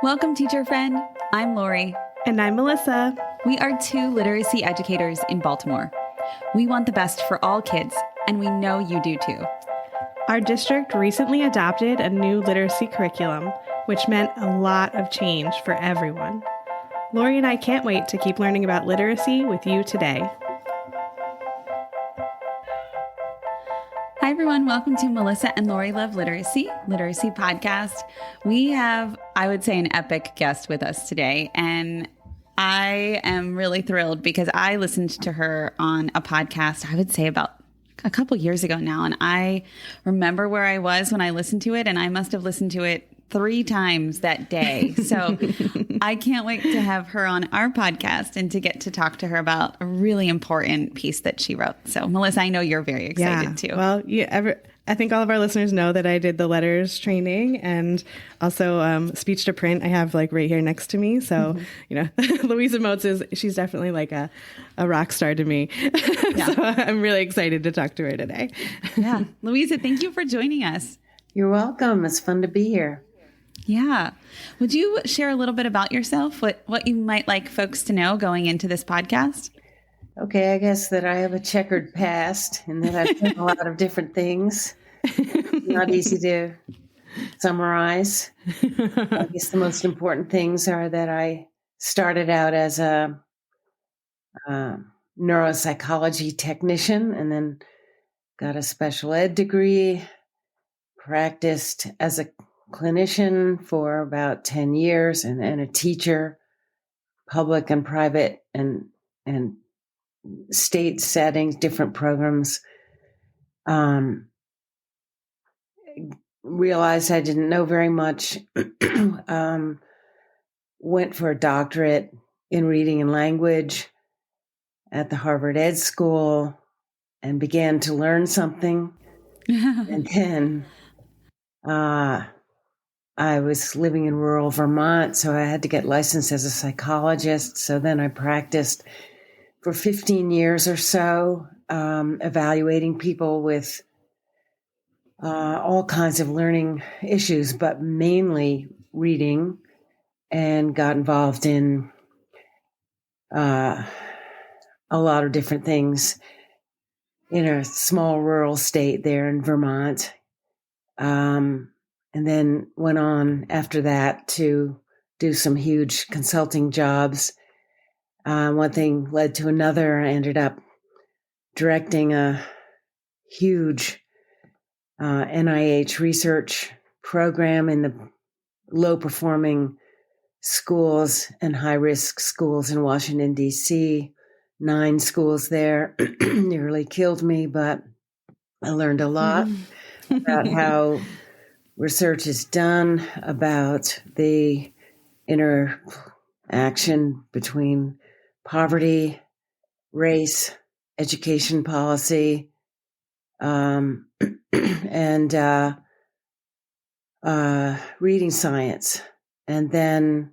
Welcome, teacher friend. I'm Lori. And I'm Melissa. We are two literacy educators in Baltimore. We want the best for all kids, and we know you do too. Our district recently adopted a new literacy curriculum, which meant a lot of change for everyone. Lori and I can't wait to keep learning about literacy with you today. Hi, everyone. Welcome to Melissa and Lori Love Literacy podcast. We have, I would say, an epic guest with us today, and I am really thrilled because I listened to her on a podcast, I would say about a couple years ago now, and I remember where I was when I listened to it, and I must have listened to it 3 times that day. So I can't wait to have her on our podcast and to get to talk to her about a really important piece that she wrote. So Melissa, I know you're very excited too. Well, I think all of our listeners know that I did the letters training and also speech to print. I have like right here next to me. So, Louisa Moats she's definitely like a rock star to me. Yeah. So I'm really excited to talk to her today. Yeah. Louisa, thank you for joining us. You're welcome. It's fun to be here. Yeah. Would you share a little bit about yourself, what you might like folks to know going into this podcast? Okay, I guess that I have a checkered past and that I've done a lot of different things. Not easy to summarize. I guess the most important things are that I started out as a neuropsychology technician and then got a special ed degree, practiced as a clinician for about 10 years and a teacher, public and private and state settings, different programs. Realized I didn't know very much. Went for a doctorate in reading and language at the Harvard Ed School and began to learn something. And then I was living in rural Vermont, so I had to get licensed as a psychologist. So then I practiced for 15 years or so, evaluating people with all kinds of learning issues, but mainly reading, and got involved in a lot of different things in a small rural state there in Vermont. And then went on after that to do some huge consulting jobs. One thing led to another. I ended up directing a huge NIH research program in the low-performing schools and high-risk schools in Washington, D.C. 9 schools there. Nearly killed me, but I learned a lot about how research is done, about the interaction between poverty, race, education policy, and reading science, and then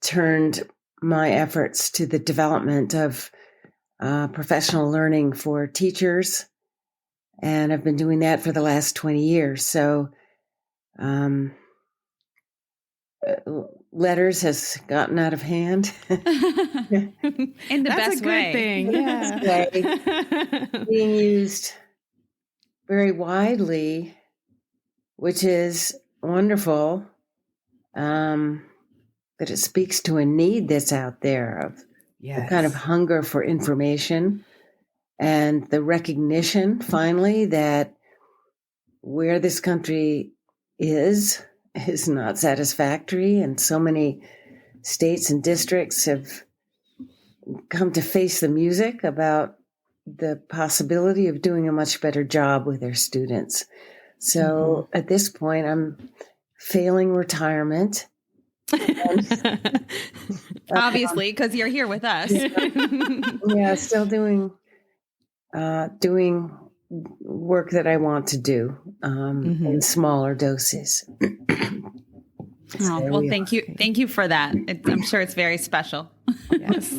turned my efforts to the development of professional learning for teachers. And I've been doing that for the last 20 years. So letters has gotten out of hand. In the That's best a way. good thing. Yeah. Being used very widely, which is wonderful. But it speaks to a need that's out there of a kind of hunger for information and the recognition finally that where this country is not satisfactory. And so many states and districts have come to face the music about the possibility of doing a much better job with their students. So at this point, I'm failing retirement. Obviously, because you're here with us. Yeah, still doing work that I want to do in smaller doses. Oh, well, thank you. Thank you for that. I'm sure it's very special. Yes.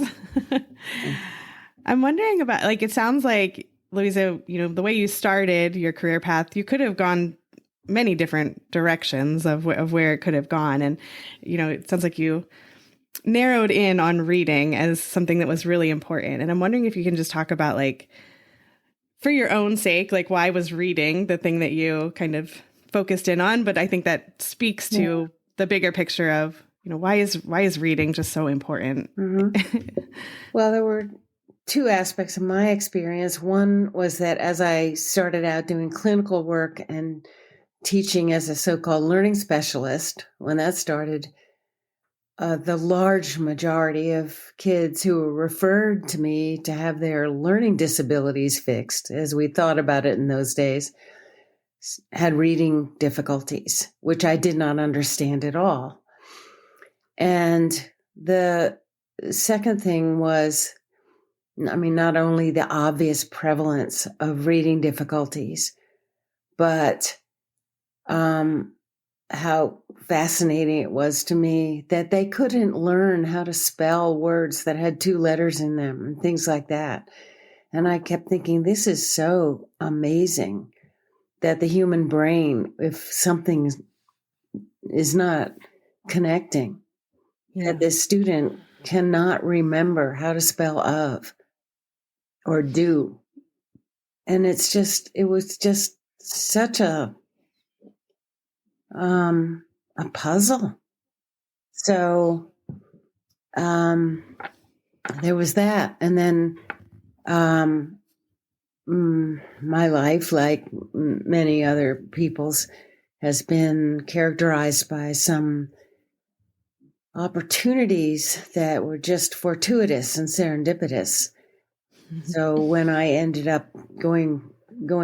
I'm wondering about, like, it sounds like, Louisa, the way you started your career path, you could have gone many different directions of where it could have gone. And, it sounds like you narrowed in on reading as something that was really important. And I'm wondering if you can just talk about, like, for your own sake, like, why was reading the thing that you kind of focused in on? But I think that speaks to the bigger picture of, why is reading just so important? Mm-hmm. Well, there were two aspects of my experience. One was that as I started out doing clinical work and teaching as a so-called learning specialist, when that started, the large majority of kids who were referred to me to have their learning disabilities fixed, as we thought about it in those days, had reading difficulties, which I did not understand at all. And the second thing was, not only the obvious prevalence of reading difficulties, but how fascinating it was to me that they couldn't learn how to spell words that had 2 letters in them and things like that. And I kept thinking, this is so amazing that the human brain, if something is not connecting, that this student cannot remember how to spell of or do. And it was just such a puzzle. So there was that. And then my life, like many other people's, has been characterized by some opportunities that were just fortuitous and serendipitous. So when I ended up going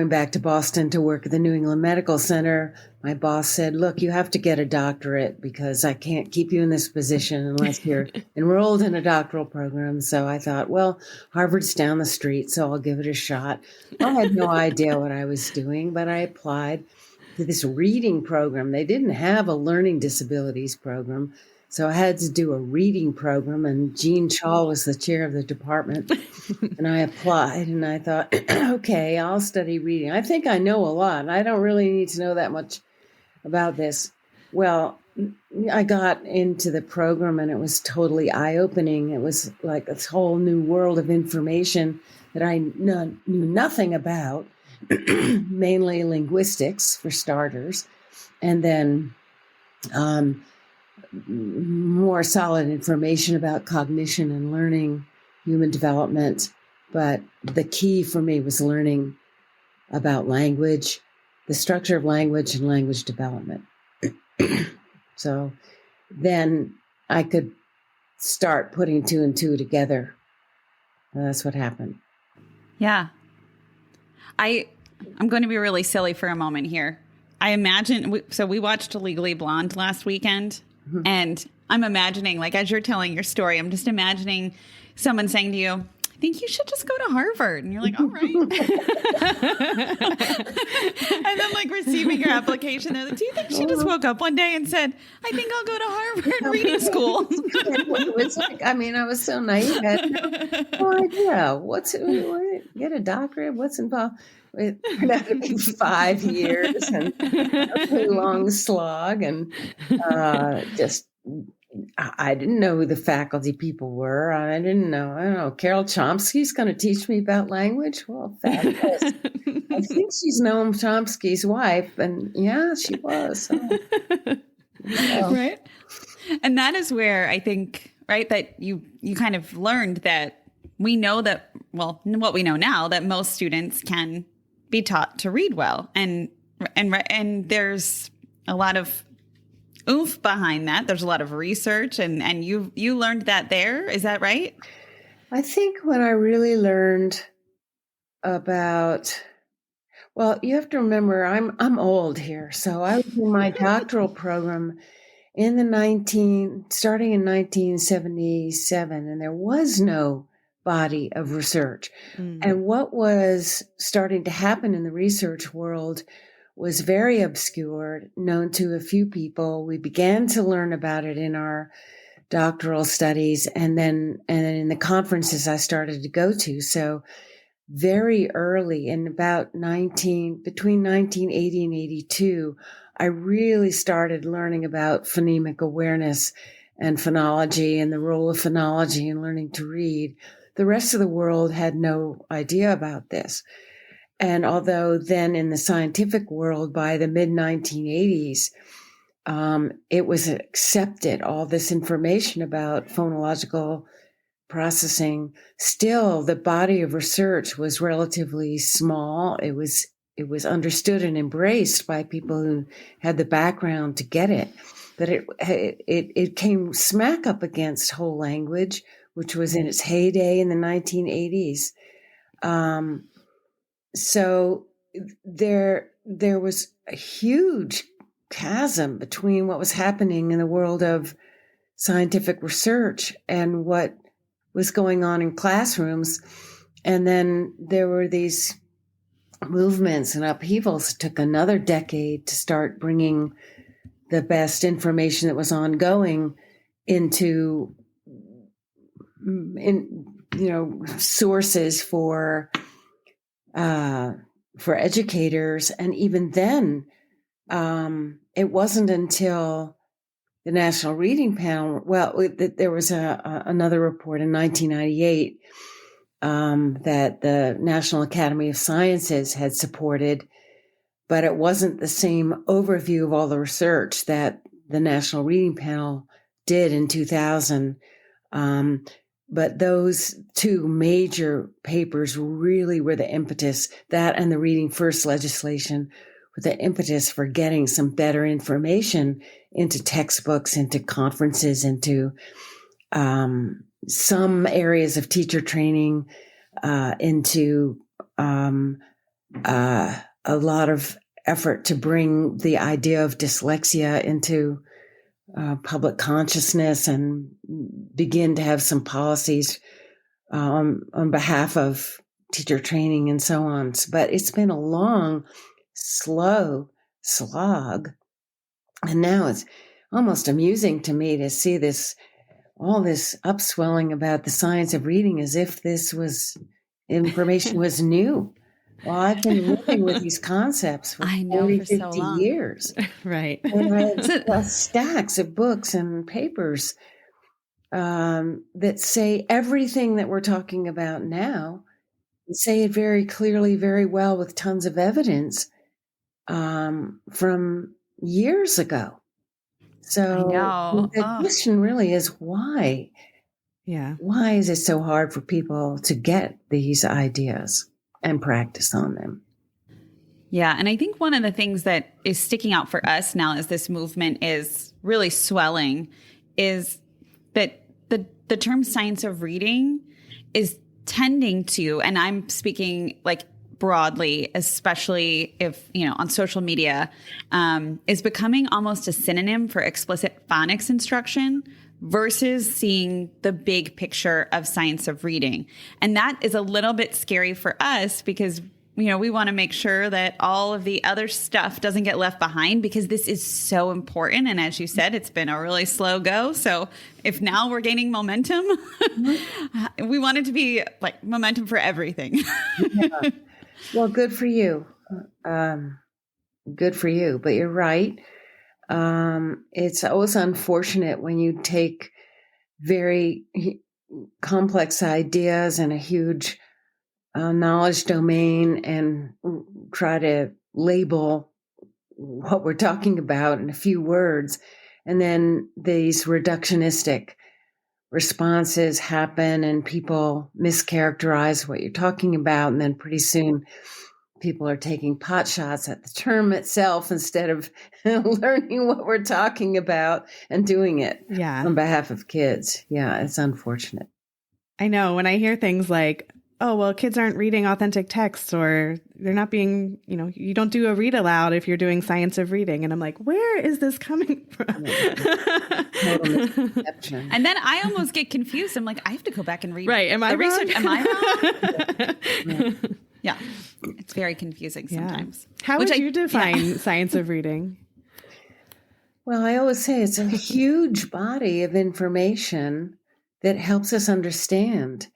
back to Boston to work at the New England Medical Center, my boss said, look, you have to get a doctorate because I can't keep you in this position unless you're enrolled in a doctoral program. So I thought, well, Harvard's down the street, so I'll give it a shot. I had no idea what I was doing, but I applied to this reading program. They didn't have a learning disabilities program. So I had to do a reading program, and Jean Chall was the chair of the department. And I applied, and I thought, okay, I'll study reading. I think I know a lot. I don't really need to know that much about this. Well, I got into the program, and it was totally eye-opening. It was like this whole new world of information that I knew nothing about, mainly linguistics, for starters, and then more solid information about cognition and learning, human development. But the key for me was learning about language, the structure of language and language development. So then I could start putting 2 and 2 together. And that's what happened. Yeah. I'm going to be really silly for a moment here. I imagine, so we watched Legally Blonde last weekend. Mm-hmm. And I'm imagining, like, as you're telling your story, I'm just imagining someone saying to you, I think you should just go to Harvard. And you're like, all right. And then, like, receiving your application. They're like, do you think she just woke up one day and said, I think I'll go to Harvard reading school? It was like, I was so naive. I had no idea. Get a doctorate? What's involved? It turned out to be 5 years and a really long slog, and I didn't know who the faculty people were. I don't know. Carol Chomsky's going to teach me about language. Well, fabulous. I think she's Noam Chomsky's wife, and yeah, she was. So, Right. And that is where I think, right, that you kind of learned that we know that, well, what we know now, that most students can be taught to read well. And there's a lot of oomph behind that. There's a lot of research, and you learned that there. Is that right? I think when I really learned about, well, you have to remember I'm old here. So I was in my doctoral program starting in 1977, and there was no body of research. And what was starting to happen in the research world was very obscure, known to a few people. We began to learn about it in our doctoral studies and then in the conferences I started to go to. So very early in between 1980 and 82, I really started learning about phonemic awareness and phonology and the role of phonology in learning to read. The rest of the world had no idea about this. And although then in the scientific world by the mid 1980s, it was accepted, all this information about phonological processing, still the body of research was relatively small. It was understood and embraced by people who had the background to get it. But it came smack up against whole language, which was in its heyday in the 1980s. So there was a huge chasm between what was happening in the world of scientific research and what was going on in classrooms. And then there were these movements and upheavals. It took another decade to start bringing the best information that was ongoing into sources for educators. And even then, it wasn't until the National Reading Panel, there was another report in 1998 that the National Academy of Sciences had supported, but it wasn't the same overview of all the research that the National Reading Panel did in 2000. But those two major papers really were the impetus, that and the Reading First legislation, were the impetus for getting some better information into textbooks, into conferences, into some areas of teacher training, into a lot of effort to bring the idea of dyslexia into public consciousness and begin to have some policies on behalf of teacher training and so on. But it's been a long, slow slog. And now it's almost amusing to me to see all this upswelling about the science of reading as if this information was new. Well, I've been living with these concepts for 40, 50 years. Right. And I have stacks of books and papers that say everything that we're talking about now, and say it very clearly, very well, with tons of evidence from years ago. So the question really is why? Yeah. Why is it so hard for people to get these ideas and practice on them? Yeah. And I think one of the things that is sticking out for us now as this movement is really swelling is that the term science of reading is tending to, and I'm speaking like broadly, especially if, on social media, is becoming almost a synonym for explicit phonics instruction versus seeing the big picture of science of reading. And that is a little bit scary for us because, we want to make sure that all of the other stuff doesn't get left behind because this is so important. And as you said, it's been a really slow go. So if now we're gaining momentum, we want it to be like momentum for everything. Yeah. Well, good for you. Good for you. But you're right. It's always unfortunate when you take very complex ideas and a huge knowledge domain and try to label what we're talking about in a few words. And then these reductionistic responses happen and people mischaracterize what you're talking about. And then pretty soon people are taking pot shots at the term itself instead of learning what we're talking about and doing it on behalf of kids. Yeah, it's unfortunate. I know when I hear things like, oh, well, kids aren't reading authentic texts or they're not being, you don't do a read aloud if you're doing science of reading. And I'm like, where is this coming from? And then I almost get confused. I'm like, I have to go back and read the research. Am I wrong? Yeah. It's very confusing sometimes. How would you define science of reading? Well, I always say it's a huge body of information that helps us understand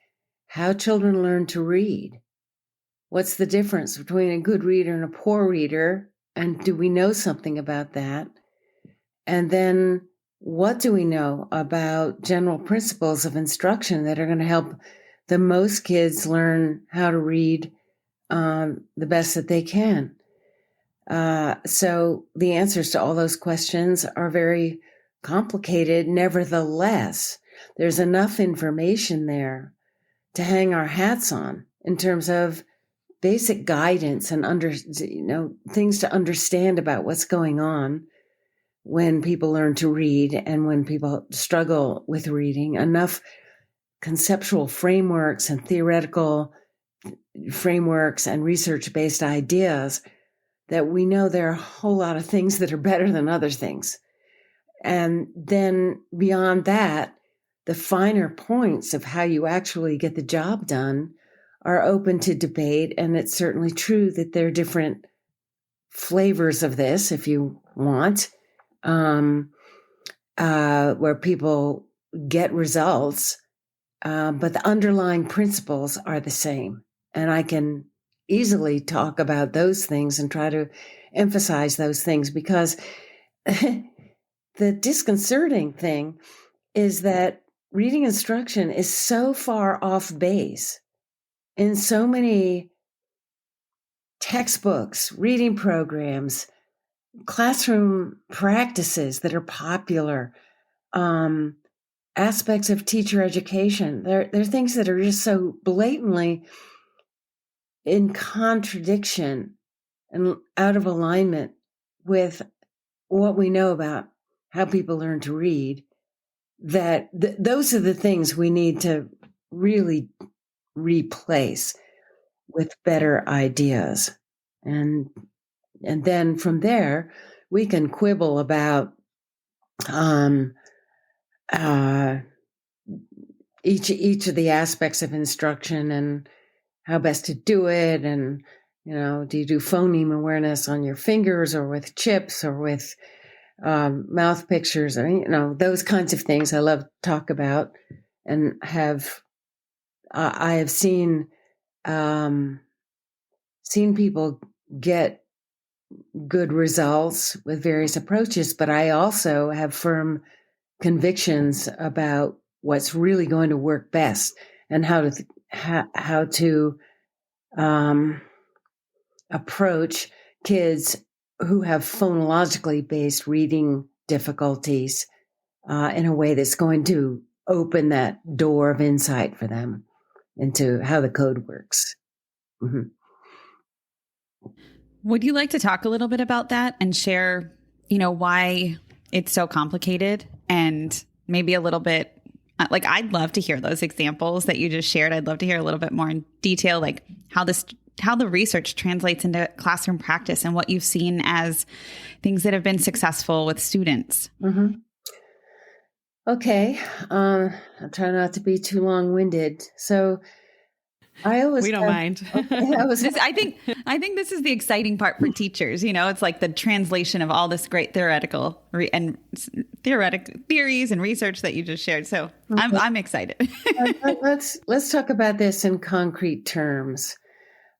how children learn to read. What's the difference between a good reader and a poor reader? And do we know something about that? And then what do we know about general principles of instruction that are going to help the most kids learn how to read the best that they can? So the answers to all those questions are very complicated. Nevertheless, there's enough information there to hang our hats on in terms of basic guidance and things to understand about what's going on when people learn to read and when people struggle with reading. Enough conceptual frameworks and theoretical frameworks and research-based ideas that we know there are a whole lot of things that are better than other things. And then beyond that, the finer points of how you actually get the job done are open to debate. And it's certainly true that there are different flavors of this, if you want, where people get results, but the underlying principles are the same. And I can easily talk about those things and try to emphasize those things, because the disconcerting thing is that reading instruction is so far off base in so many textbooks, reading programs, classroom practices that are popular, aspects of teacher education. There are things that are just so blatantly in contradiction and out of alignment with what we know about how people learn to read, that those are the things we need to really replace with better ideas. And then from there, we can quibble about each of the aspects of instruction and how best to do it. And, do you do phoneme awareness on your fingers or with chips or with mouth pictures, or, those kinds of things I love to talk about, and I have seen people get good results with various approaches, but I also have firm convictions about what's really going to work best and how to approach kids who have phonologically based reading difficulties in a way that's going to open that door of insight for them into how the code works. Mm-hmm. Would you like to talk a little bit about that and share, why it's so complicated, and maybe a little bit, I'd love to hear those examples that you just shared. I'd love to hear a little bit more in detail, like how the research translates into classroom practice and what you've seen as things that have been successful with students. Mm-hmm. Okay. I'll try not to be too long-winded. So we don't mind. Okay, I think this is the exciting part for teachers. It's like the translation of all this great theoretic theories and research that you just shared. So okay. I'm excited. Let's talk about this in concrete terms.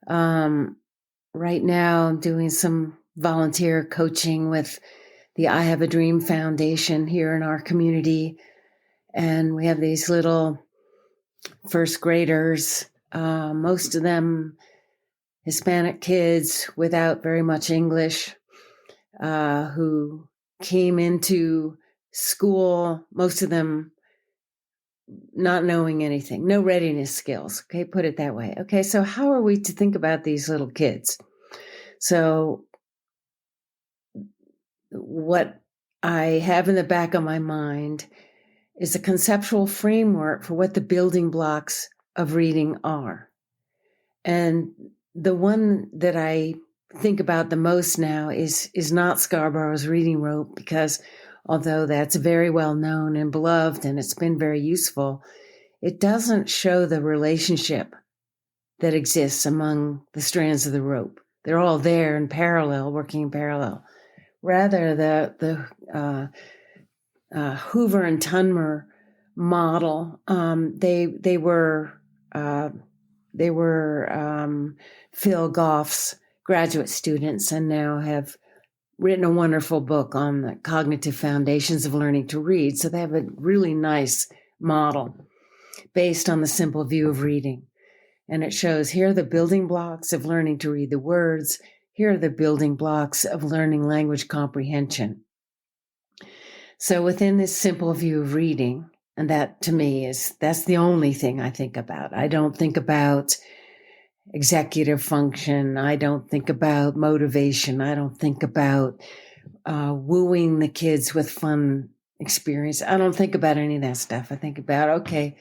Right now, I'm doing some volunteer coaching with the I Have a Dream Foundation here in our community, and we have these little first graders. Most of them Hispanic kids without very much English, who came into school, most of them not knowing anything, no readiness skills. Okay, put it that way. Okay, so how are we to think about these little kids? So what I have in the back of my mind is a conceptual framework for what the building blocks of reading are. And the one that I think about the most now is not Scarborough's reading rope, because although that's very well known and beloved and it's been very useful, it doesn't show the relationship that exists among the strands of the rope. They're all there in parallel, working in parallel. Rather, the Hoover and Tunmer model, they were They were Phil Goff's graduate students and now have written a wonderful book on the cognitive foundations of learning to read. So they have a really nice model based on the simple view of reading. And it shows here are the building blocks of learning to read the words. Here are the building blocks of learning language comprehension. So within this simple view of reading, and that to me that's the only thing I think about. I don't think about executive function. I don't think about motivation. I don't think about wooing the kids with fun experience. I don't think about any of that stuff. I think about, okay,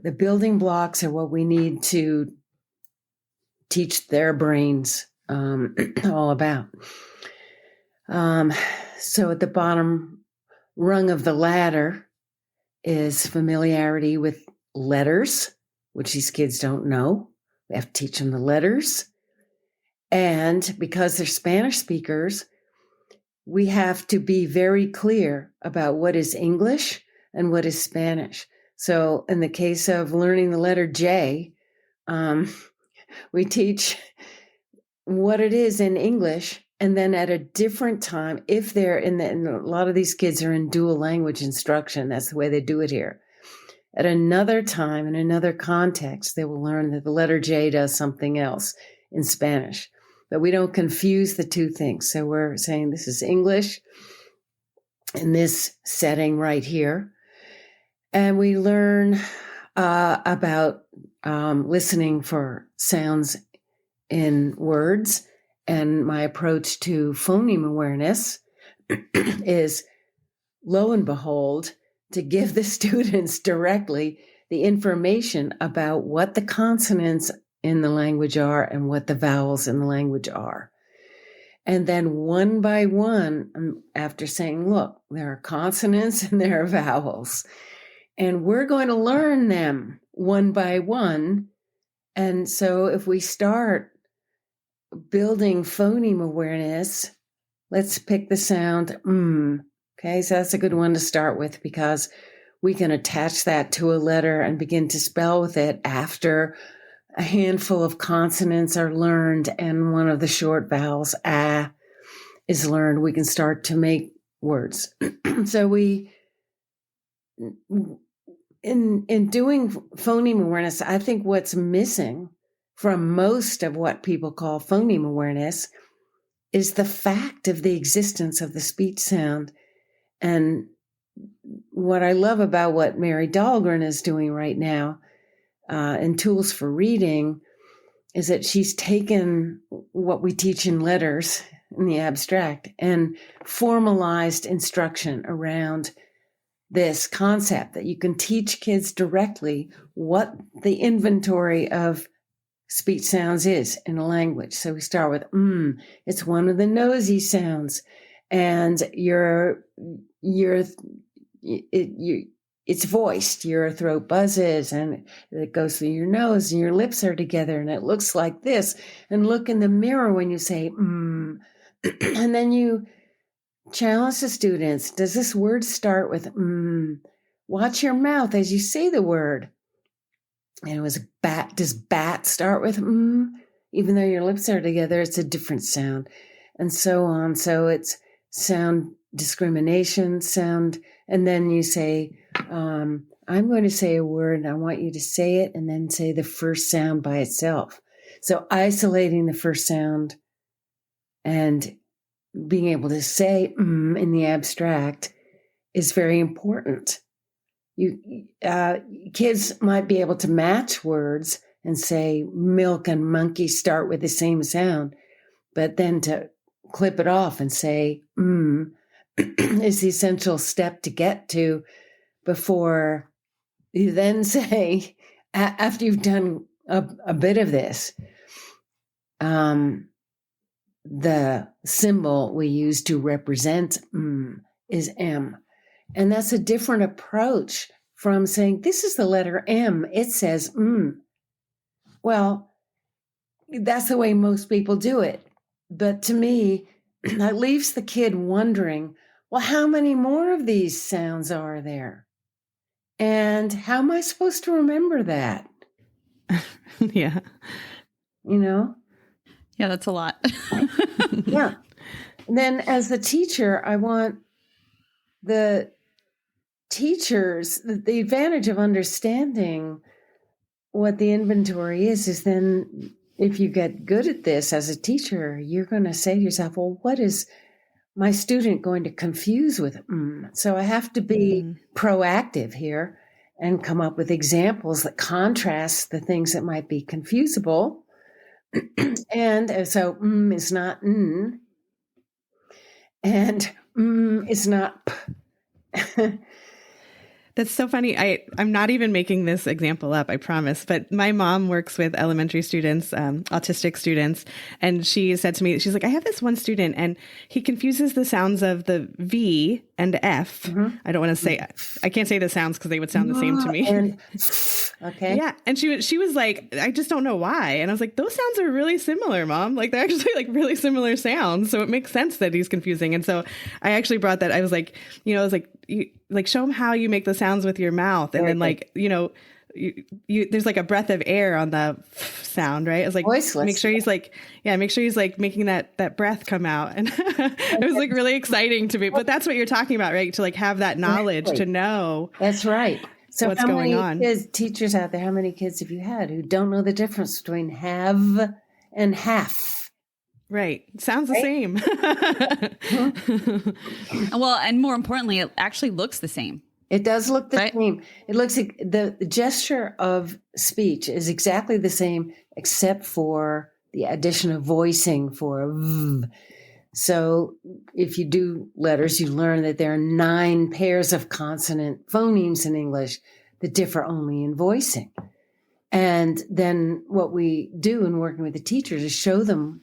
the building blocks are what we need to teach their brains all about. So at the bottom rung of the ladder is familiarity with letters, which these kids don't know. We have to teach them the letters. And because they're Spanish speakers, we have to be very clear about what is English and what is Spanish. So in the case of learning the letter J, we teach what it is in English. And then at a different time, if they're and a lot of these kids are in dual language instruction, that's the way they do it here. At another time, in another context, they will learn that the letter J does something else in Spanish. But we don't confuse the two things. So we're saying this is English in this setting right here. And we learn about listening for sounds in words. And my approach to phoneme awareness is, lo and behold, to give the students directly the information about what the consonants in the language are and what the vowels in the language are. And then one by one, after saying, look, there are consonants and there are vowels, and we're going to learn them one by one. And so if we start building phoneme awareness, let's pick the sound Okay, so that's a good one to start with because we can attach that to a letter and begin to spell with it after a handful of consonants are learned and one of the short vowels, is learned. We can start to make words. So in doing phoneme awareness, I think what's missing from most of what people call phoneme awareness is the fact of the existence of the speech sound. And what I love about what Mary Dahlgren is doing right now in Tools for Reading is that she's taken what we teach in letters in the abstract and formalized instruction around this concept that you can teach kids directly what the inventory of speech sounds is in a language. So we start with it's one of the nosy sounds, and it's voiced. Your throat buzzes and it goes through your nose and your lips are together and it looks like this. And look in the mirror when you say and then you challenge the students. Does this word start with Watch your mouth as you say the word. And it was bat. Does bat start with even though your lips are together? It's a different sound, and so on. So it's sound discrimination, sound, and then you say, I'm going to say a word, and I want you to say it, and then say the first sound by itself. So isolating the first sound and being able to say in the abstract is very important. Kids might be able to match words and say milk and monkey start with the same sound, but then to clip it off and say is the essential step to get to before you then say, after you've done a bit of this, the symbol we use to represent is M. And that's a different approach from saying, this is the letter M. It says Well, that's the way most people do it. But to me, that leaves the kid wondering, well, how many more of these sounds are there? And how am I supposed to remember that? Yeah. You know? Yeah, that's a lot. Yeah. And then as the teacher, I want the teachers, the advantage of understanding what the inventory is then if you get good at this as a teacher, you're going to say to yourself, well, what is my student going to confuse with? So I have to be proactive here and come up with examples that contrast the things that might be confusable. And so is not and is not p. That's so funny. I'm not even making this example up, I promise. But my mom works with elementary students, autistic students. And she said to me, she's like, I have this one student and he confuses the sounds of the V and F. I don't want to say, I can't say the sounds because they would sound the same to me. And, okay. Yeah. And she was like, I just don't know why. And I was like, those sounds are really similar, Mom. Like they're actually like really similar sounds. So it makes sense that he's confusing. And so I actually brought that. I was like, show him how you make the sounds with your mouth. And then there's like a breath of air on the sound, right? I was like, voiceless. make sure he's like making that breath come out. And it was like really exciting to me, but that's what you're talking about, right? To like have that knowledge to know. That's right. So what's going on. Teachers out there, how many kids have you had who don't know the difference between have and half? Right. Sounds the same. Well, and more importantly, it actually looks the same. It does look the same. It looks like the gesture of speech is exactly the same, except for the addition of voicing for v. So if you do letters, you learn that there are 9 pairs of consonant phonemes in English that differ only in voicing. And then what we do in working with the teachers is show them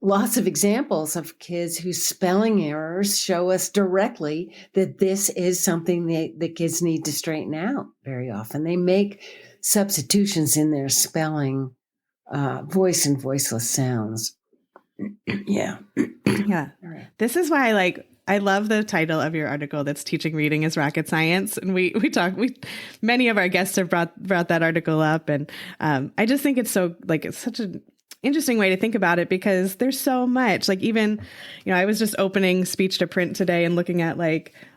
lots of examples of kids whose spelling errors show us directly that this is something the kids need to straighten out very often. They make substitutions in their spelling, voice and voiceless sounds. Yeah. Yeah. Right. This is why I love the title of your article that's Teaching Reading is Rocket Science. And many of our guests have brought that article up. And I just think it's such an interesting way to think about it because there's so much even, I was just opening speech to print today and looking at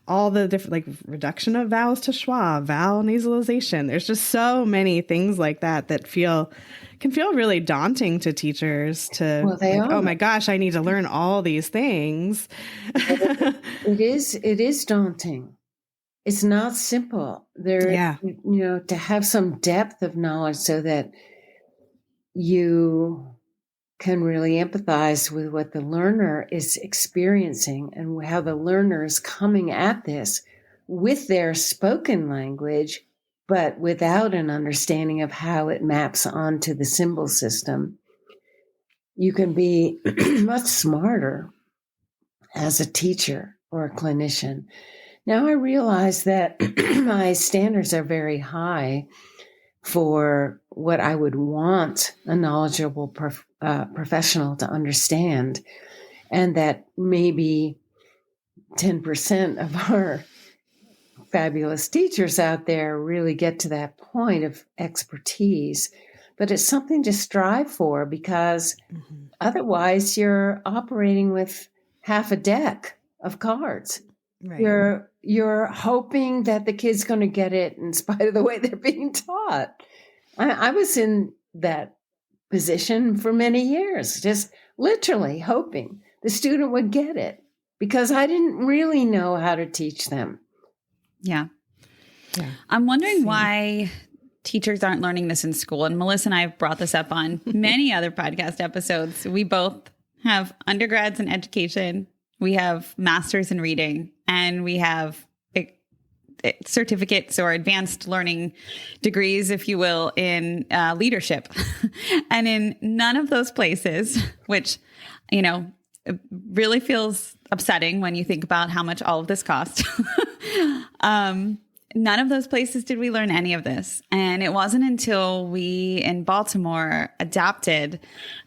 all the different reduction of vowels to schwa, vowel nasalization. There's just so many things like that can feel really daunting to teachers oh my gosh, I need to learn all these things. It is daunting. It's not simple. To have some depth of knowledge so that you can really empathize with what the learner is experiencing and how the learner is coming at this with their spoken language, but without an understanding of how it maps onto the symbol system. You can be much smarter as a teacher or a clinician. Now I realize that my standards are very high for what I would want a knowledgeable professional to understand, and that maybe 10% of our fabulous teachers out there really get to that point of expertise. But it's something to strive for because otherwise you're operating with half a deck of cards. Right. You're hoping that the kid's going to get it in spite of the way they're being taught. I was in that position for many years, just literally hoping the student would get it because I didn't really know how to teach them. Yeah. I'm wondering why teachers aren't learning this in school. And Melissa and I have brought this up on many other podcast episodes. We both have undergrads in education. We have masters in reading, and we have certificates or advanced learning degrees, if you will, in leadership. And in none of those places, which, really feels upsetting when you think about how much all of this cost. None of those places did we learn any of this. And it wasn't until we in Baltimore adopted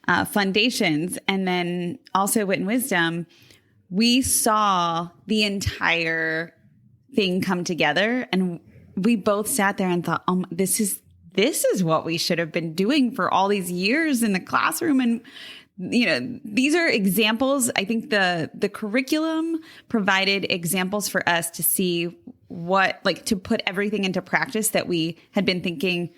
Foundations and then also Wit and Wisdom, we saw the entire thing come together, and we both sat there and thought, this is this is what we should have been doing for all these years in the classroom. And, these are examples. I think the curriculum provided examples for us to see to put everything into practice that we had been thinking,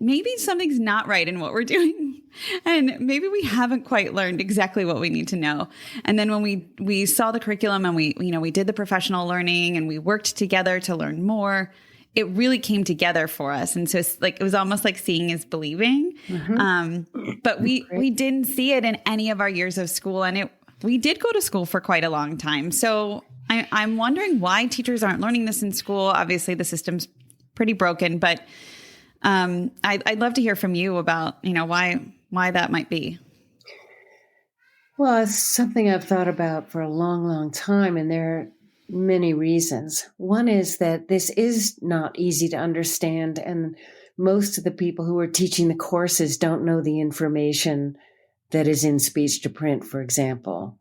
maybe something's not right in what we're doing. And maybe we haven't quite learned exactly what we need to know. And then when we saw the curriculum and we did the professional learning and we worked together to learn more, it really came together for us. And so it was almost like seeing is believing. But we didn't see it in any of our years of school. And we did go to school for quite a long time. So I'm wondering why teachers aren't learning this in school. Obviously the system's pretty broken, but I'd love to hear from you about, why that might be. Well, it's something I've thought about for a long, long time, and there are many reasons. One is that this is not easy to understand, and most of the people who are teaching the courses don't know the information that is in speech to print, for example.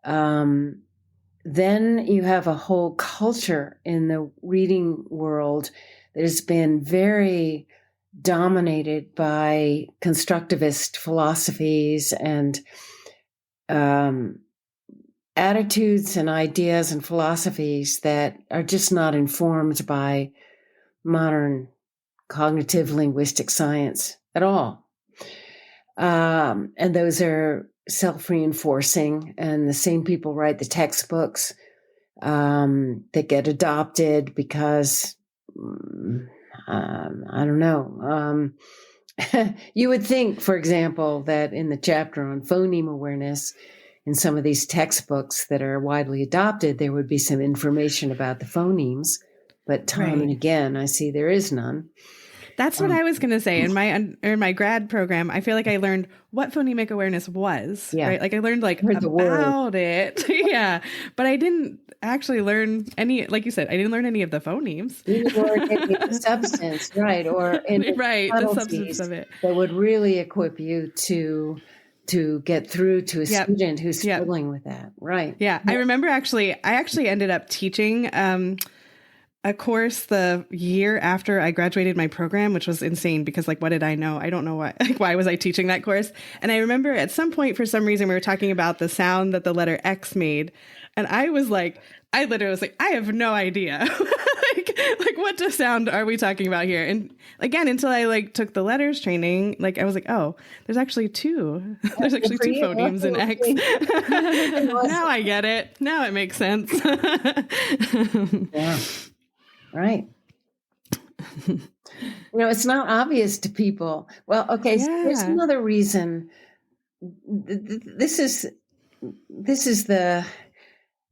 Then you have a whole culture in the reading world that has been very dominated by constructivist philosophies and attitudes and ideas and philosophies that are just not informed by modern cognitive linguistic science at all. And those are self-reinforcing, and the same people write the textbooks that get adopted because I don't know. You would think, for example, that in the chapter on phoneme awareness, in some of these textbooks that are widely adopted, there would be some information about the phonemes. But time and again, I see there is none. That's what I was going to say. In my grad program, I feel like I learned what phonemic awareness was. Yeah. Right? Like I learned about it. Yeah. But I didn't actually learn any, like you said, I didn't learn any of the phonemes. Or the substance, right? Or the substance of it. That would really equip you to get through to a student who's struggling with that. Right. Yeah. I remember I actually ended up teaching a course the year after I graduated my program, which was insane because what did I know? I don't know why. Why was I teaching that course? And I remember at some point, for some reason, we were talking about the sound that the letter X made. And I literally was like, I have no idea. What sound are we talking about here? And again, until I took the letters training, I was like, oh, there's actually two. There's actually two phonemes in X. Now I get it. Now it makes sense. Yeah. Right. It's not obvious to people. Well, okay, so there's another reason. This is the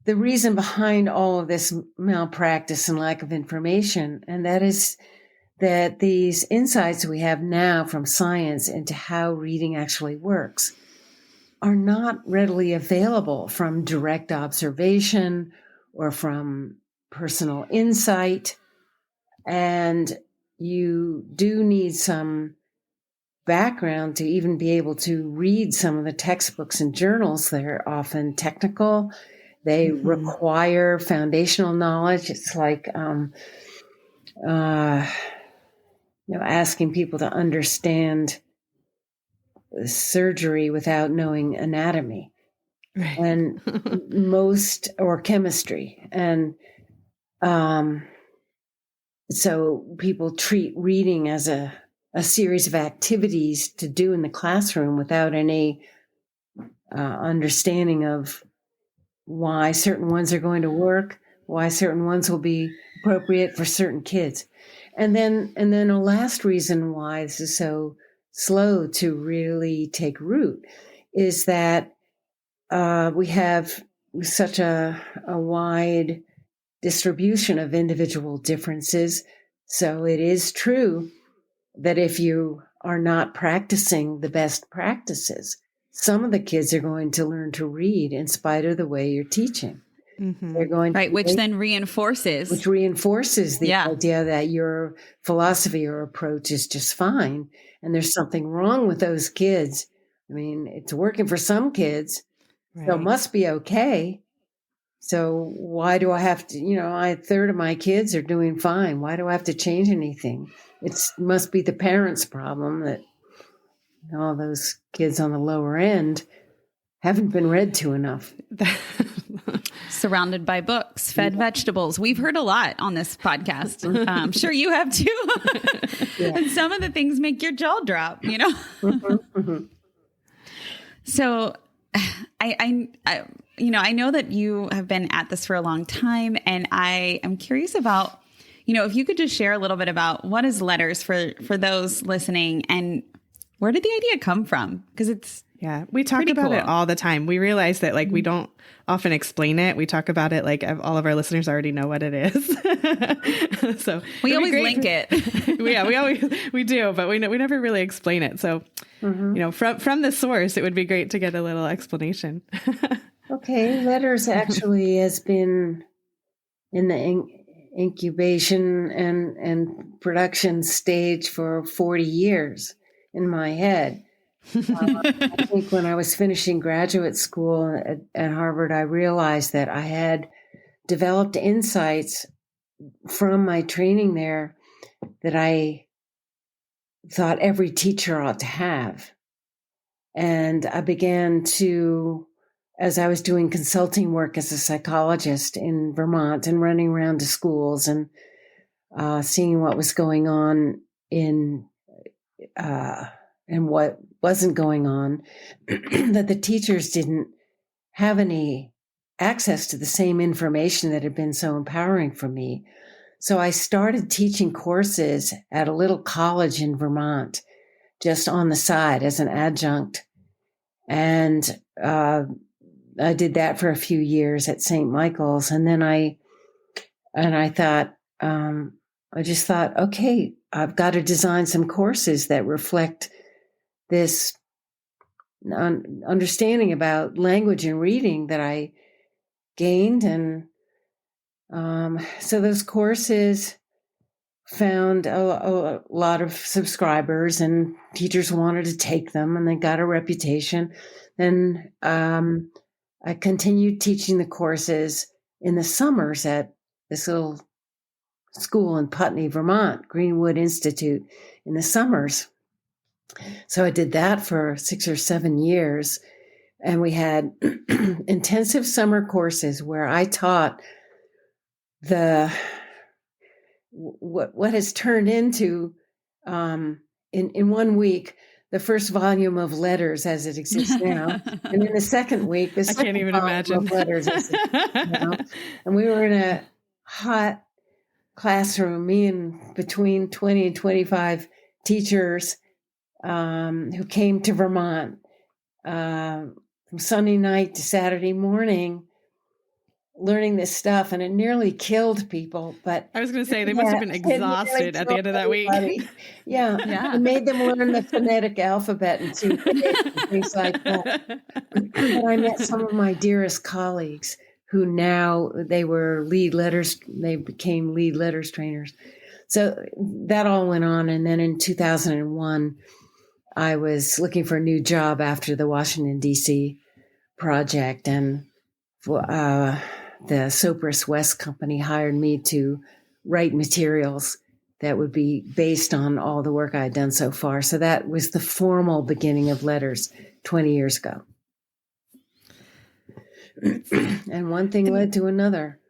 reason behind all of this malpractice and lack of information, and that is that these insights we have now from science into how reading actually works are not readily available from direct observation or from personal insight. And you do need some background to even be able to read some of the textbooks and journals. They're often technical. They require foundational knowledge. It's like, asking people to understand surgery without knowing anatomy, and or chemistry. And so people treat reading as a series of activities to do in the classroom without any understanding of why certain ones are going to work, why certain ones will be appropriate for certain kids. And then a last reason why this is so slow to really take root is that we have such a wide distribution of individual differences. So it is true that if you are not practicing the best practices, some of the kids are going to learn to read in spite of the way you're teaching. They're going which then reinforces the idea that your philosophy or approach is just fine, and there's something wrong with those kids. I mean, it's working for some kids, so it must be okay. So why do I have to, a third of my kids are doing fine. Why do I have to change anything? It must be the parents' problem that all those kids on the lower end haven't been read to enough. Surrounded by books, fed vegetables. We've heard a lot on this podcast. I'm sure you have too. Yeah. And some of the things make your jaw drop, So I know that you have been at this for a long time, and I am curious about, if you could just share a little bit about what is Letters for those listening, and where did the idea come from? Because we talk about it all the time. We realize that we don't often explain it. We talk about it like all of our listeners already know what it is. So we always link it. we do, but we never really explain it. So, from the source, it would be great to get a little explanation. Okay. Letters actually has been in the incubation and production stage for 40 years in my head. I think when I was finishing graduate school at Harvard, I realized that I had developed insights from my training there that I thought every teacher ought to have. And I began to, as I was doing consulting work as a psychologist in Vermont and running around to schools and seeing what was going on and what wasn't going on, that the teachers didn't have any access to the same information that had been so empowering for me. So I started teaching courses at a little college in Vermont, just on the side as an adjunct. And I did that for a few years at St. Michael's. And then I just thought, okay, I've got to design some courses that reflect this understanding about language and reading that I gained. And so those courses found a lot of subscribers, and teachers wanted to take them, and they got a reputation. Then I continued teaching the courses in the summers at this little school in Putney, Vermont, Greenwood Institute, in the summers. So I did that for 6 or 7 years, and we had intensive summer courses where I taught what has turned into in 1 week the first volume of Letters as it exists now, and in the second week the second I can't even volume imagine of Letters. And we were in a hot classroom, me and between 20 and 25 teachers who came to Vermont from Sunday night to Saturday morning, learning this stuff, and it nearly killed people. But I was going to say they must have been exhausted at the end of that week. Yeah. I made them learn the phonetic alphabet and things like that. But I met some of my dearest colleagues who now they became lead letters trainers. So that all went on. And then in 2001, I was looking for a new job after the Washington, D.C. project, and the Sopris West Company hired me to write materials that would be based on all the work I had done so far. So that was the formal beginning of Letters 20 years ago. And one thing led to another.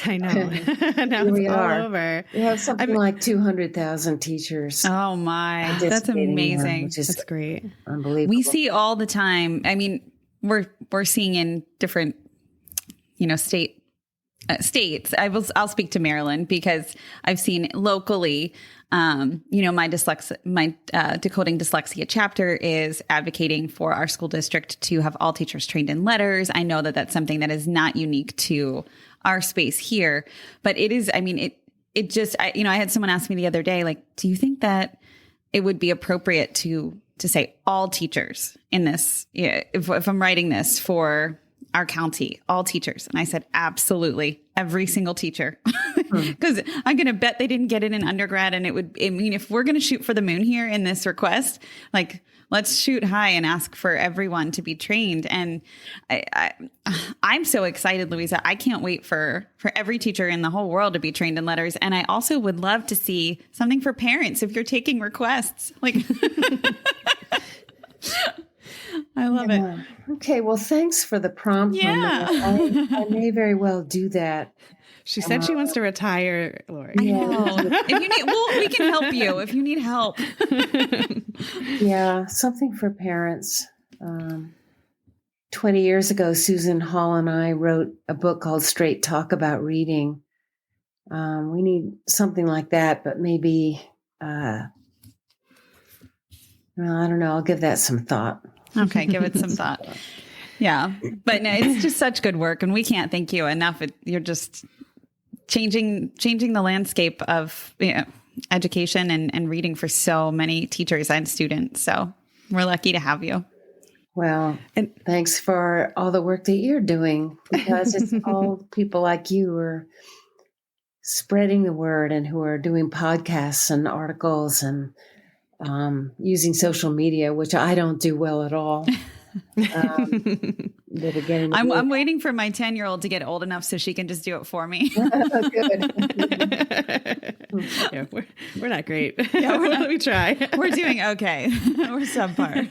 I know. Now it's all over. We have something like 200,000 teachers. Oh my, that's amazing. Which is that's great. Unbelievable. We see all the time. I mean, we're seeing in different, states. I'll speak to Maryland because I've seen locally. My Decoding Dyslexia chapter is advocating for our school district to have all teachers trained in letters. I know that that's something that is not unique to our space here, but it is. I mean, it just. I had someone ask me the other day, like, do you think that it would be appropriate to say all teachers in this? If I'm writing this for our county, all teachers. And I said, absolutely. Every single teacher. Because I'm going to bet they didn't get it in undergrad. And if we're going to shoot for the moon here in this request, like, let's shoot high and ask for everyone to be trained. And I'm so excited, Louisa. I can't wait for every teacher in the whole world to be trained in letters. And I also would love to see something for parents if you're taking requests. Like, I love it. Okay, well, thanks for the prompt. Yeah. I may very well do that. She said she wants to retire, Lori. I know. If you need, well, we can help you if you need help. Yeah, something for parents. 20 years ago, Susan Hall and I wrote a book called Straight Talk About Reading. We need something like that, but maybe, well, I don't know. I'll give that some thought. Okay, give it some thought. Yeah, but no, it's just such good work, and we can't thank you enough. You're just changing the landscape of education and reading for so many teachers and students. So we're lucky to have you. Well, and thanks for all the work that you're doing, because it's all people like you who are spreading the word and who are doing podcasts and articles and using social media, which I don't do well at all. I'm waiting for my 10-year-old to get old enough so she can just do it for me. Good. Yeah, we're not great. Yeah, we try. We're doing okay. We're subpar.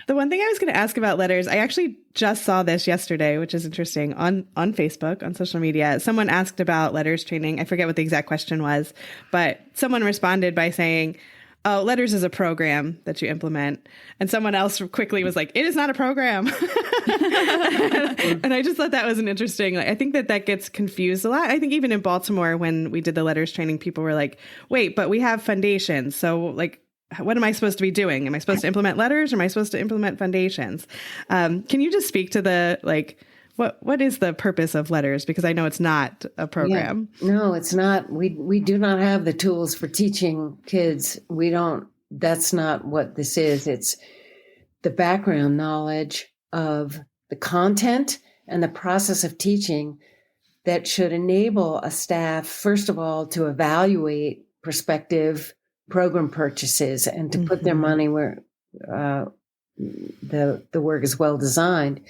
The one thing I was going to ask about letters, I actually just saw this yesterday, which is interesting, on Facebook, on social media. Someone asked about letters training. I forget what the exact question was, but someone responded by saying, oh, letters is a program that you implement. And someone else quickly was like, it is not a program. And I just thought that was an interesting, I think that gets confused a lot. I think even in Baltimore, when we did the letters training, people were like, wait, but we have foundations. So like, what am I supposed to be doing? Am I supposed to implement letters, or am I supposed to implement foundations? Can you just speak to the, what is the purpose of letters? Because I know it's not a program. Yeah. No, it's not. We do not have the tools for teaching kids. That's not what this is. It's the background knowledge of the content and the process of teaching that should enable a staff, first of all, to evaluate prospective program purchases and to put their money where the work is well designed.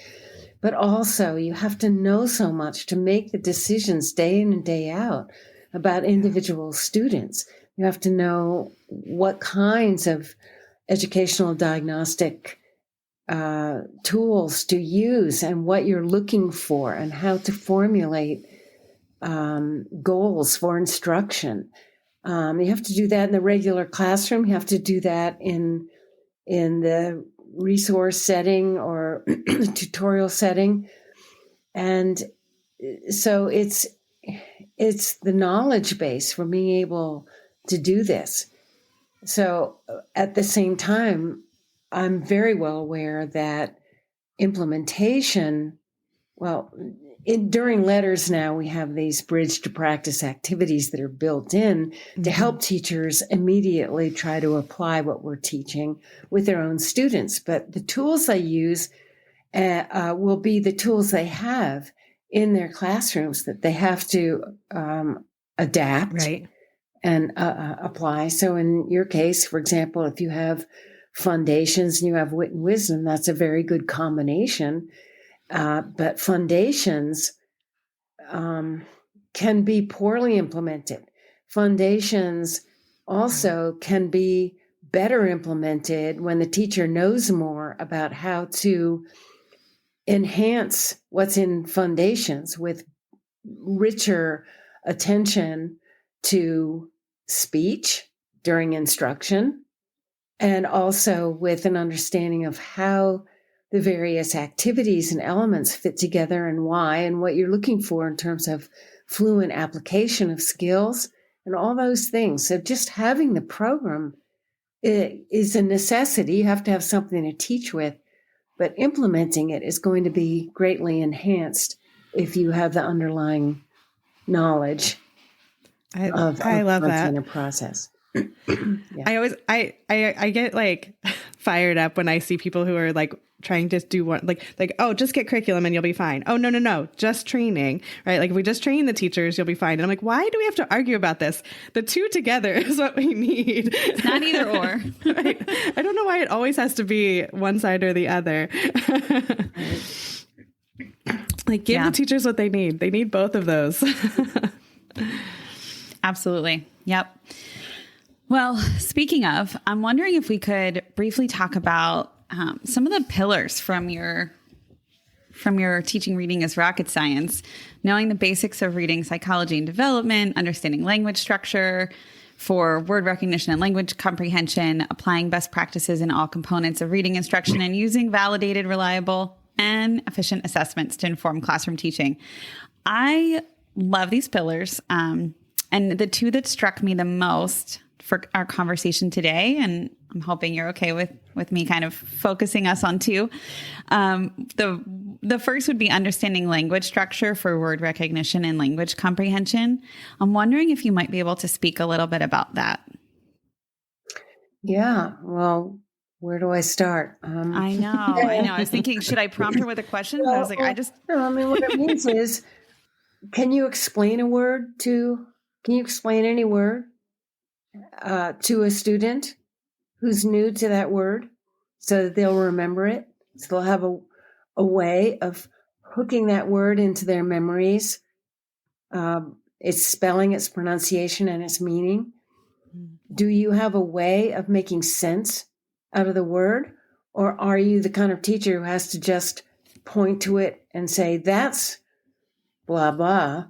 But also, you have to know so much to make the decisions day in and day out about individual students. You have to know what kinds of educational diagnostic tools to use and what you're looking for and how to formulate goals for instruction. You have to do that in the regular classroom. You have to do that in the resource setting or tutorial setting. And so it's the knowledge base for being able to do this. So at the same time, I'm very well aware that implementation, during letters now, we have these bridge to practice activities that are built in to help teachers immediately try to apply what we're teaching with their own students. But the tools they use will be the tools they have in their classrooms that they have to adapt and apply. So in your case, for example, if you have foundations and you have wit and wisdom, that's a very good combination. But foundations can be poorly implemented. Foundations also can be better implemented when the teacher knows more about how to enhance what's in foundations with richer attention to speech during instruction, and also with an understanding of how the various activities and elements fit together and why, and what you're looking for in terms of fluent application of skills and all those things. So just having the program is a necessity. You have to have something to teach with, but implementing it is going to be greatly enhanced if you have the underlying knowledge I love that process. Yeah. I get fired up when I see people who are like trying to do one, oh, just get curriculum and you'll be fine. Oh, no, just training, right? Like if we just train the teachers, you'll be fine. And I'm like, why do we have to argue about this? The two together is what we need. It's not either or. Right? I don't know why it always has to be one side or the other. Like give the teachers what they need. They need both of those. Absolutely. Yep. Well, speaking of, I'm wondering if we could briefly talk about some of the pillars from your teaching reading as rocket science, knowing the basics of reading psychology and development, understanding language structure for word recognition and language comprehension, applying best practices in all components of reading instruction, and using validated, reliable, and efficient assessments to inform classroom teaching. I love these pillars. And the two that struck me the most for our conversation today, and I'm hoping you're okay with me kind of focusing us on two. The first would be understanding language structure for word recognition and language comprehension. I'm wondering if you might be able to speak a little bit about that. Yeah, well, where do I start? I know. I was thinking, should I prompt her with a question? But I was like, what it means is, can you explain any word to a student who's new to that word so that they'll remember it? So they'll have a way of hooking that word into their memories, its spelling, its pronunciation, and its meaning. Do you have a way of making sense out of the word? Or are you the kind of teacher who has to just point to it and say, that's blah, blah,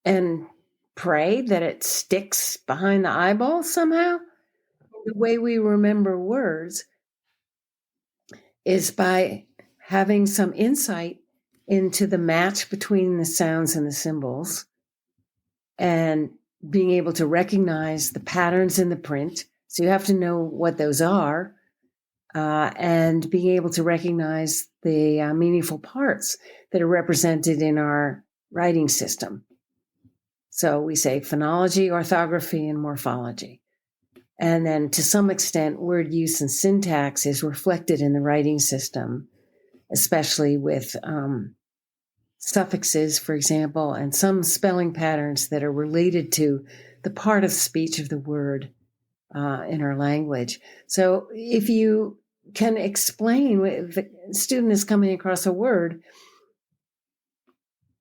and pray that it sticks behind the eyeball somehow? The way we remember words is by having some insight into the match between the sounds and the symbols, and being able to recognize the patterns in the print. So you have to know what those are, and being able to recognize the meaningful parts that are represented in our writing system. So we say phonology, orthography, and morphology. And then to some extent, word use and syntax is reflected in the writing system, especially with suffixes, for example, and some spelling patterns that are related to the part of speech of the word in our language. So if you can explain, if a student is coming across a word,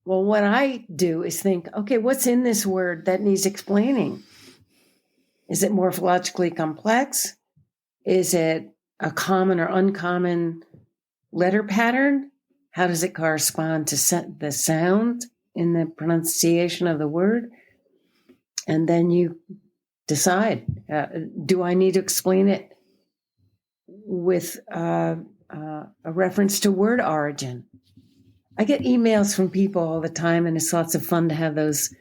well, what I do is think, okay, what's in this word that needs explaining? Is it morphologically complex? Is it a common or uncommon letter pattern? How does it correspond to the sound in the pronunciation of the word? And then you decide, do I need to explain it with a reference to word origin? I get emails from people all the time, and it's lots of fun to have those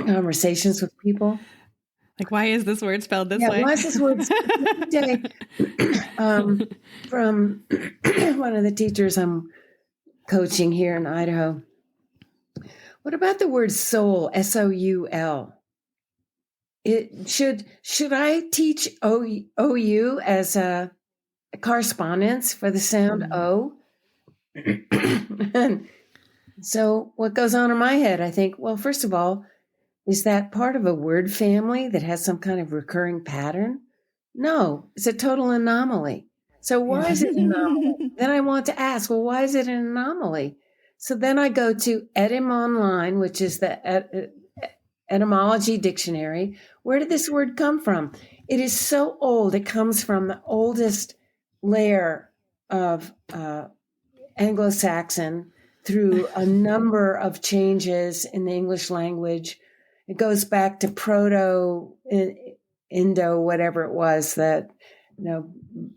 conversations with people. Like, why is this word spelled this way? Why is this word spelled today? From one of the teachers I'm coaching here in Idaho. What about the word soul, S-O-U-L? Should I teach O-U as a correspondence for the sound O? And so what goes on in my head, I think, well, first of all, is that part of a word family that has some kind of recurring pattern? No, it's a total anomaly. So why is it an anomaly? Then I want to ask, well, why is it an anomaly? So then I go to Etym Online, which is the etymology dictionary. Where did this word come from? It is so old. It comes from the oldest layer of Anglo-Saxon through a number of changes in the English language. It goes back to Proto-Indo, whatever it was, that,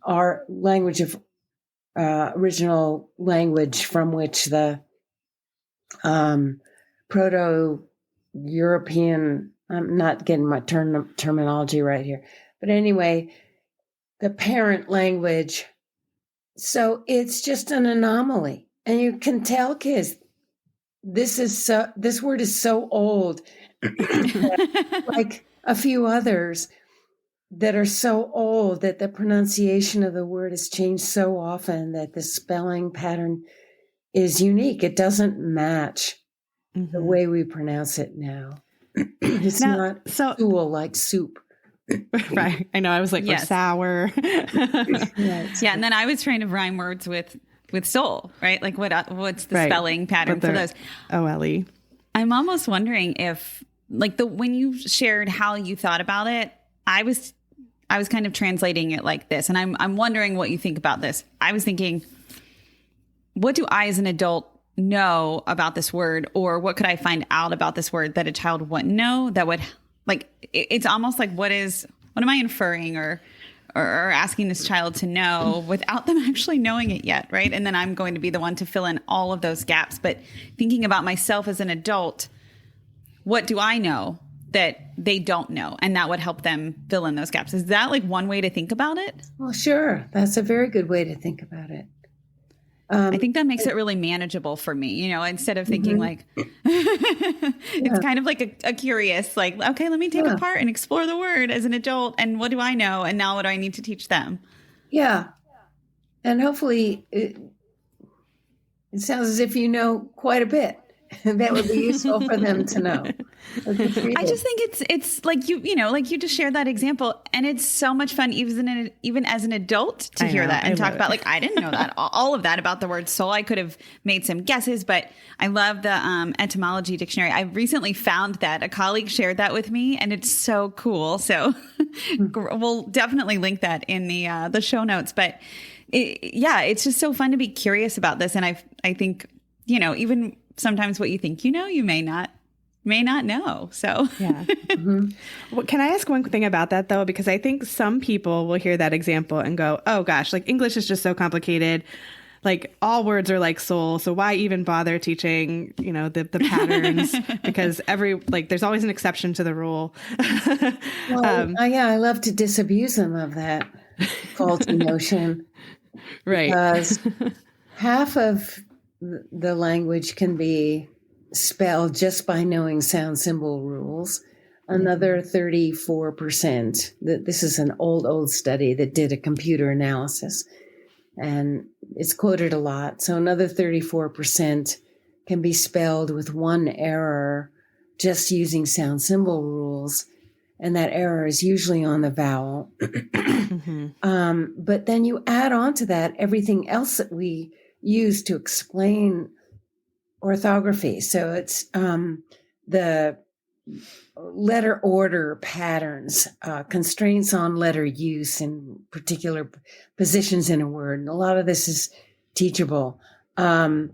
our language of original language from which the Proto-European, I'm not getting my terminology right here, but anyway, the parent language. So it's just an anomaly. And you can tell kids, this word is so old, like a few others, that are so old that the pronunciation of the word has changed so often that the spelling pattern is unique. It doesn't match the way we pronounce it now. It's Now, not so stool like soup. right. I know. I was like, Yes. for sour. Right. Yeah, and then I was trying to rhyme words with soul, right? Like what's the Right. spelling pattern for those? OLE. I'm almost wondering if like when you shared how you thought about it, I was kind of translating it like this, and I'm wondering what you think about this. I was thinking, what do I as an adult know about this word, or what could I find out about this word that a child wouldn't know, that would like it's almost like what am I inferring or asking this child to know without them actually knowing it yet, right? And then I'm going to be the one to fill in all of those gaps. But thinking about myself as an adult, what do I know that they don't know? And that would help them fill in those gaps. Is that like one way to think about it? Well, sure. That's a very good way to think about it. I think that makes it really manageable for me, instead of thinking like, it's kind of like a curious, like, okay, let me take apart and explore the word as an adult. And what do I know? And now what do I need to teach them? Yeah. And hopefully it sounds as if you know quite a bit. That would be useful for them to know. I just think it's like like you just shared that example, and it's so much fun even as an adult to hear that and talk about like, I didn't know that all of that about the word soul. I could have made some guesses, but I love the etymology dictionary. I recently found that a colleague shared that with me, and it's so cool. So we'll definitely link that in the show notes. But it's just so fun to be curious about this, and I think even sometimes what you think you may not know. So yeah. Well, can I ask one thing about that though? Because I think some people will hear that example and go, oh gosh, like English is just so complicated. Like all words are like soul. So why even bother teaching, the patterns? Because there's always an exception to the rule. Well, I love to disabuse them of that faulty notion. Right. Because half of the language can be spelled just by knowing sound symbol rules. Another 34%, this is an old study that did a computer analysis, and it's quoted a lot. So another 34% can be spelled with one error just using sound symbol rules. And that error is usually on the vowel. But then you add on to that everything else that we use to explain orthography. So it's the letter order patterns, constraints on letter use in particular positions in a word. And a lot of this is teachable. Word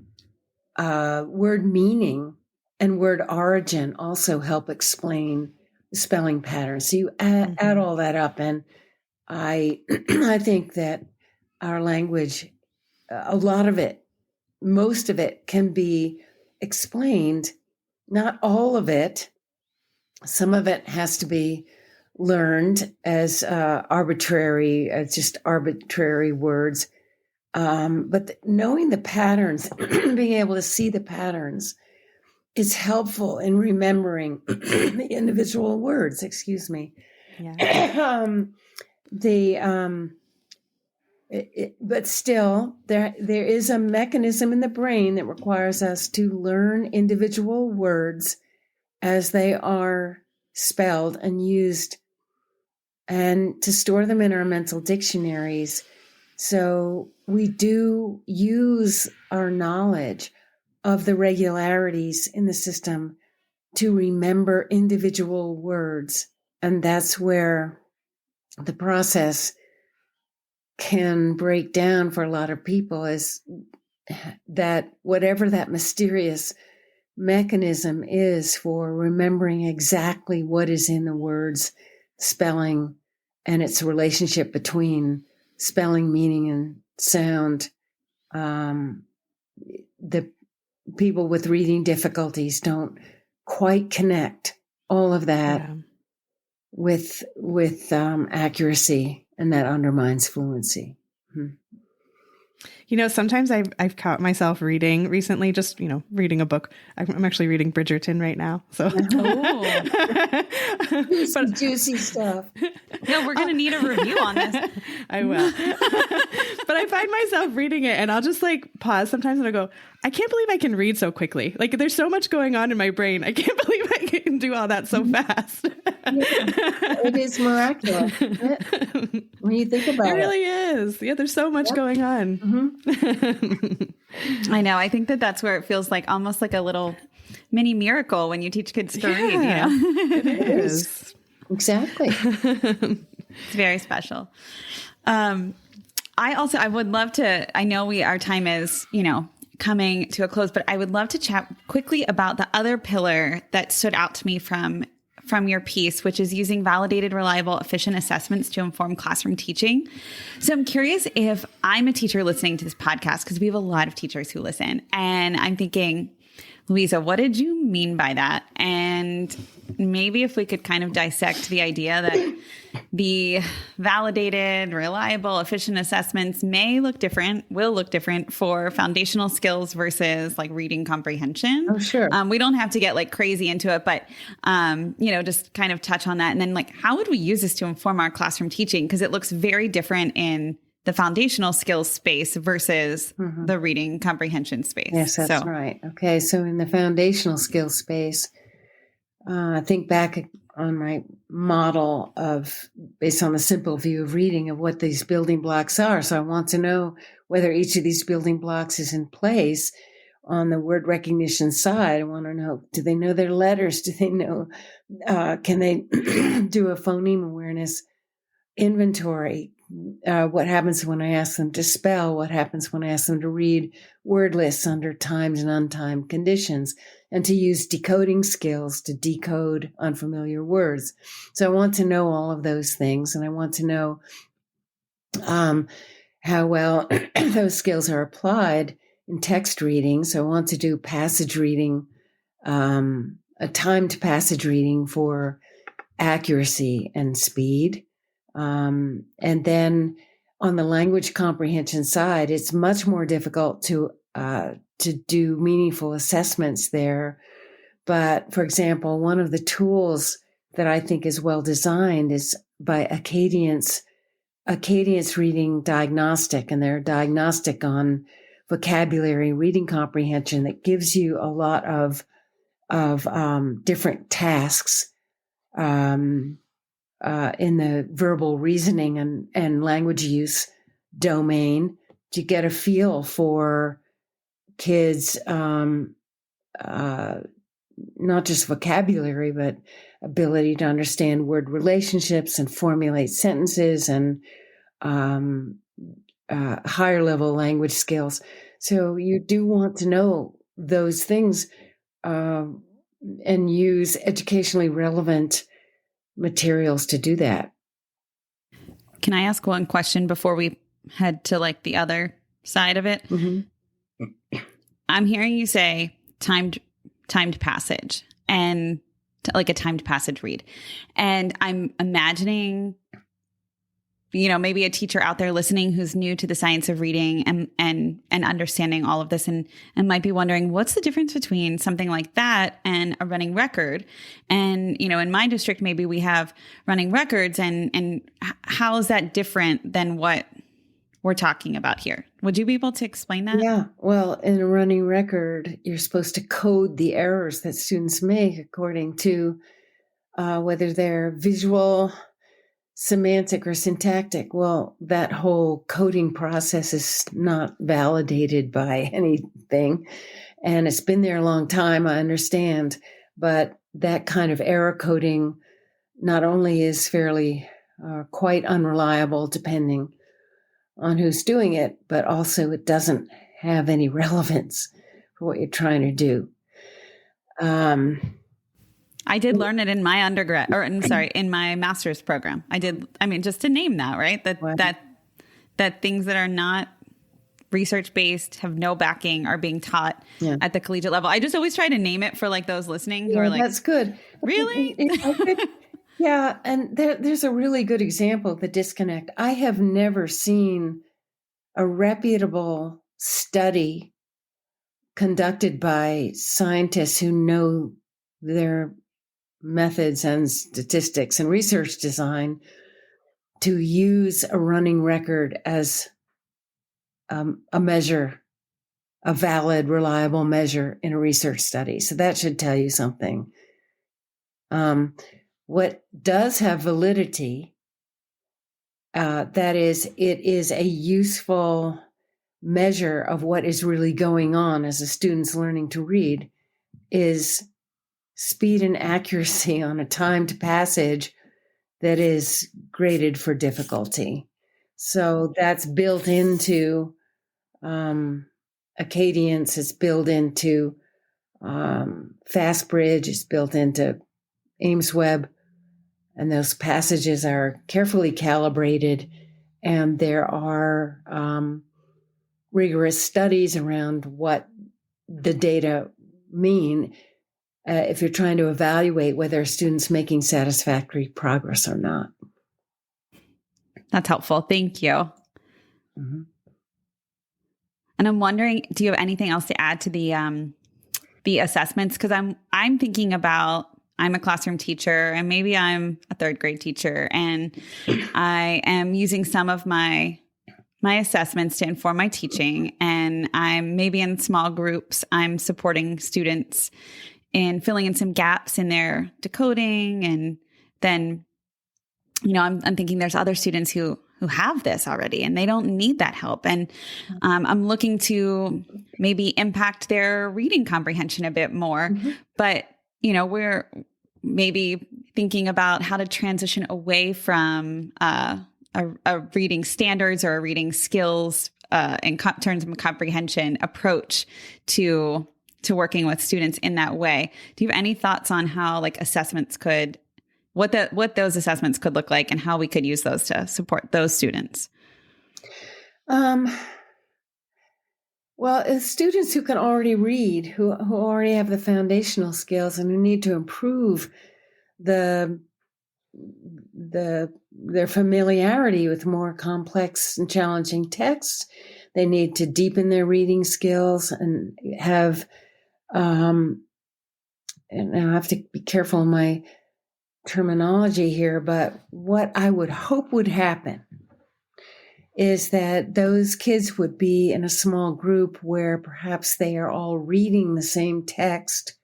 meaning and word origin also help explain spelling patterns. So you add all that up, and I think that our language, a lot of it, most of it can be explained. Not all of it. Some of it has to be learned as just arbitrary words. But knowing the patterns, being able to see the patterns, is helpful in remembering the individual words. Excuse me. Yeah. But still, there is a mechanism in the brain that requires us to learn individual words as they are spelled and used, and to store them in our mental dictionaries. So we do use our knowledge of the regularities in the system to remember individual words. And that's where the process can break down for a lot of people, is that whatever that mysterious mechanism is for remembering exactly what is in the words, spelling, and its relationship between spelling, meaning, and sound. The people with reading difficulties don't quite connect all of that with accuracy, and that undermines fluency. Sometimes I've caught myself reading recently, just, reading a book. I'm actually reading Bridgerton right now. So, Some juicy stuff. No, we're going to need a review on this. I will. But I find myself reading it and I'll just like pause sometimes and I go, I can't believe I can read so quickly. Like there's so much going on in my brain. I can't believe I can do all that so fast. It is miraculous, isn't it? When you think about it. It really is. Yeah, there's so much going on. I know. I think that's where it feels like almost like a little mini miracle when you teach kids to read, It is. Exactly. It's very special. I would love to, I know our time is, coming to a close, but I would love to chat quickly about the other pillar that stood out to me from your piece, which is using validated, reliable, efficient assessments to inform classroom teaching. So I'm curious if I'm a teacher listening to this podcast, because we have a lot of teachers who listen, and I'm thinking, Louisa, what did you mean by that? And maybe if we could kind of dissect the idea that the validated, reliable, efficient assessments will look different for foundational skills versus like reading comprehension. Oh, sure. We don't have to get like crazy into it, but, just kind of touch on that. And then like, how would we use this to inform our classroom teaching? Because it looks very different in the foundational skills space versus the reading comprehension space. Yes, that's right. Okay. So in the foundational skills space, I think back on my model based on the simple view of reading of what these building blocks are. So I want to know whether each of these building blocks is in place. On the word recognition side, I want to know, do they know their letters? Do they know, can they do a phoneme awareness inventory? What happens when I ask them to spell? What happens when I ask them to read word lists under timed and untimed conditions, and to use decoding skills to decode unfamiliar words? So I want to know all of those things, and I want to know how well those skills are applied in text reading. So I want to do passage reading, a timed passage reading for accuracy and speed. And then on the language comprehension side, it's much more difficult to do meaningful assessments there. But for example, one of the tools that I think is well designed is by Acadience Reading Diagnostic, and they're diagnostic on vocabulary reading comprehension that gives you a lot of different tasks in the verbal reasoning and language use domain to get a feel for kids, not just vocabulary, but ability to understand word relationships and formulate sentences and higher level language skills. So you do want to know those things and use educationally relevant materials to do that. Can I ask one question before we head to like the other side of it? Mm-hmm. I'm hearing you say timed passage and like a timed passage read. And I'm imagining, maybe a teacher out there listening who's new to the science of reading and understanding all of this and might be wondering, what's the difference between something like that and a running record? And, in my district, maybe we have running records and how is that different than what we're talking about here? Would you be able to explain that? Yeah. Well, in a running record, you're supposed to code the errors that students make according to whether they're visual, semantic, or syntactic. Well, that whole coding process is not validated by anything. And it's been there a long time, I understand. But that kind of error coding not only is fairly quite unreliable, depending on who's doing it, but also it doesn't have any relevance for what you're trying to do. I did learn it in my undergrad, in my master's program. Just to name that, right? That things that are not research-based, have no backing, are being taught at the collegiate level. I just always try to name it for like those listening who are like, that's good. Really? Yeah. And there's a really good example of the disconnect. I have never seen a reputable study conducted by scientists who know their methods and statistics and research design to use a running record as a measure, a valid, reliable measure in a research study. So that should tell you something. What does have validity, that is, it is a useful measure of what is really going on as a student's learning to read, is speed and accuracy on a timed passage that is graded for difficulty. So that's built into Acadience, it's built into FastBridge, it's built into AimsWeb, and those passages are carefully calibrated, and there are rigorous studies around what the data mean if you're trying to evaluate whether a student's making satisfactory progress or not. That's helpful. Thank you. Mm-hmm. And I'm wondering, do you have anything else to add to the assessments? Because I'm thinking about, I'm a classroom teacher, and maybe I'm a third grade teacher, and I am using some of my assessments to inform my teaching, and I'm maybe in small groups, I'm supporting students in filling in some gaps in their decoding, and then, I'm thinking there's other students who have this already and they don't need that help. And I'm looking to maybe impact their reading comprehension a bit more. Mm-hmm. But, we're maybe thinking about how to transition away from a reading standards or a reading skills in terms of comprehension approach to working with students in that way. Do you have any thoughts on how assessments could, what those assessments could look like and how we could use those to support those students? Well, as students who can already read, who already have the foundational skills and who need to improve their familiarity with more complex and challenging texts, they need to deepen their reading skills and have, and I have to be careful in my terminology here, but what I would hope would happen is that those kids would be in a small group where perhaps they are all reading the same text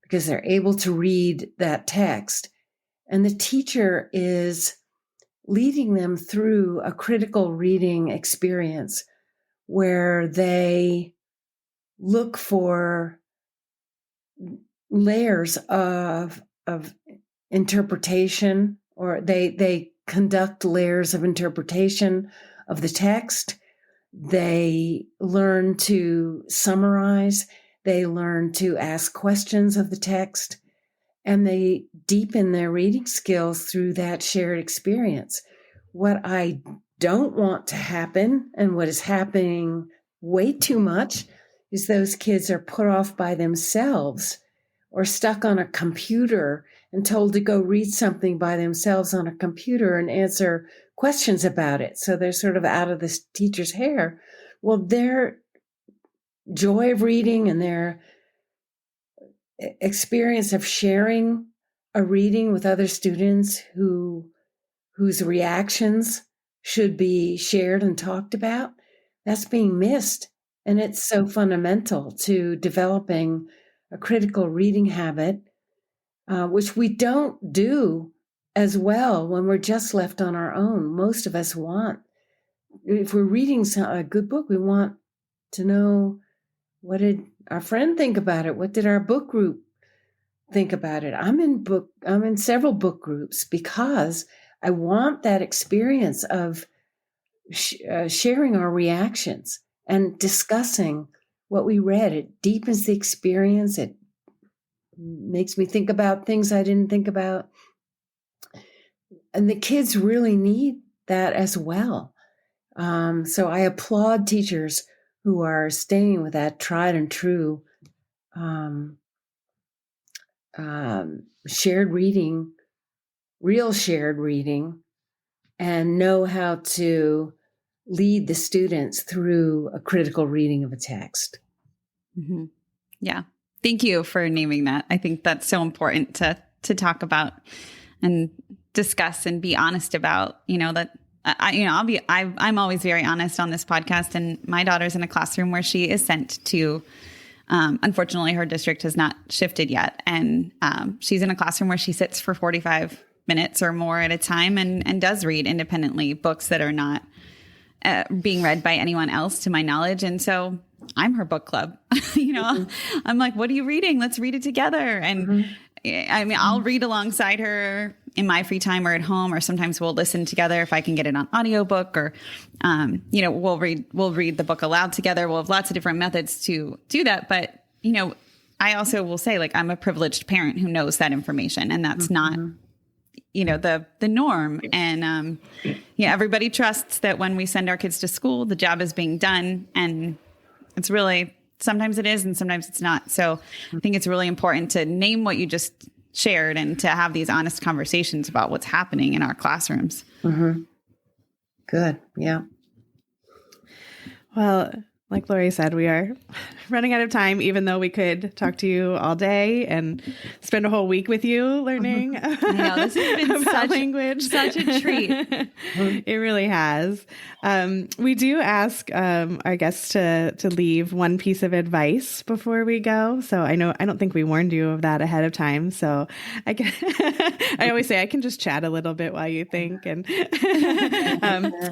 because they're able to read that text, and the teacher is leading them through a critical reading experience where they look for layers of interpretation, or they conduct layers of interpretation of the text. They learn to summarize. They learn to ask questions of the text, and they deepen their reading skills through that shared experience. What I don't want to happen, and what is happening way too much, is those kids are put off by themselves or stuck on a computer and told to go read something by themselves on a computer and answer questions about it. So they're sort of out of this teacher's hair. Well, their joy of reading and their experience of sharing a reading with other students whose reactions should be shared and talked about, that's being missed. And it's so fundamental to developing a critical reading habit, which we don't do as well when we're just left on our own. Most of us if we're reading a good book, we want to know, what did our friend think about it? What did our book group think about it? I'm in several book groups because I want that experience of sharing our reactions and discussing what we read. It deepens the experience. It makes me think about things I didn't think about. And the kids really need that as well. So I applaud teachers who are staying with that tried and true shared reading, real shared reading, and know how to lead the students through a critical reading of a text. Mm-hmm. Yeah. Thank you for naming that. I think that's so important to talk about and discuss and be honest about, that I'm always very honest on this podcast, and my daughter's in a classroom where she is sent to, unfortunately her district has not shifted yet. And, she's in a classroom where she sits for 45 minutes or more at a time and does read independently books that are not being read by anyone else, to my knowledge. And so I'm her book club. I'm like, what are you reading? Let's read it together. And I mean, I'll read alongside her in my free time or at home, or sometimes we'll listen together if I can get it on audiobook, or, we'll read the book aloud together. We'll have lots of different methods to do that. But, I also will say, like, I'm a privileged parent who knows that information, and that's not, the norm. And, everybody trusts that when we send our kids to school, the job is being done. And it's really, sometimes it is and sometimes it's not. So I think it's really important to name what you just shared and to have these honest conversations about what's happening in our classrooms. Mm-hmm. Good. Yeah. Well, like Lori said, we are running out of time, even though we could talk to you all day and spend a whole week with you learning I know, this has been such a treat. It really has. We do ask our guests to leave one piece of advice before we go. So I don't think we warned you of that ahead of time. So I always say I can just chat a little bit while you think. And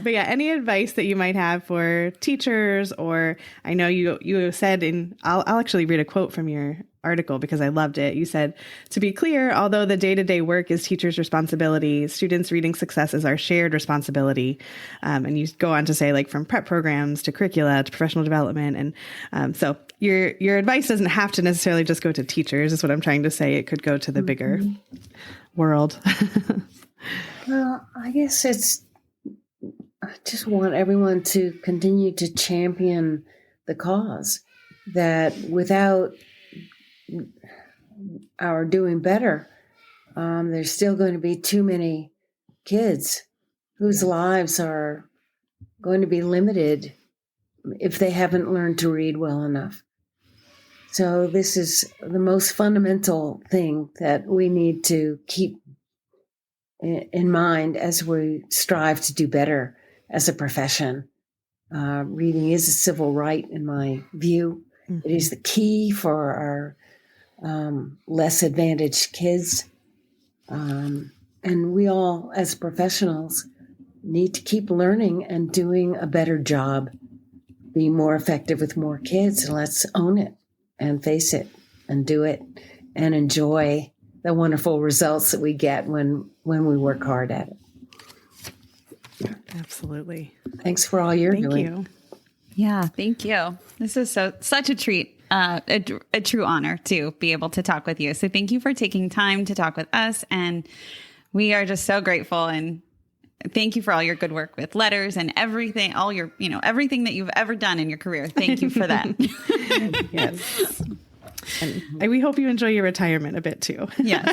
but yeah, any advice that you might have for teachers, or I know you said I'll actually read a quote from your article because I loved it. You said, to be clear, although the day-to-day work is teachers' responsibility, students' reading success is our shared responsibility. And you go on to say, like, from prep programs to curricula to professional development. And so your advice doesn't have to necessarily just go to teachers, is what I'm trying to say. It could go to the bigger world. Well, I guess I just want everyone to continue to champion the cause, that without our doing better, there's still going to be too many kids whose lives are going to be limited if they haven't learned to read well enough. So this is the most fundamental thing that we need to keep in mind as we strive to do better as a profession. Reading is a civil right, in my view. Mm-hmm. It is the key for our less advantaged kids. And we all, as professionals, need to keep learning and doing a better job, be more effective with more kids. And let's own it and face it and do it and enjoy the wonderful results that we get when we work hard at it. Absolutely. Thanks for all you're doing. Thank you. Yeah, thank you. This is such a treat, a true honor to be able to talk with you. So thank you for taking time to talk with us. And we are just so grateful. And thank you for all your good work with letters and everything, all your, everything that you've ever done in your career. Thank you for that. Yes. And we hope you enjoy your retirement a bit too. Yes.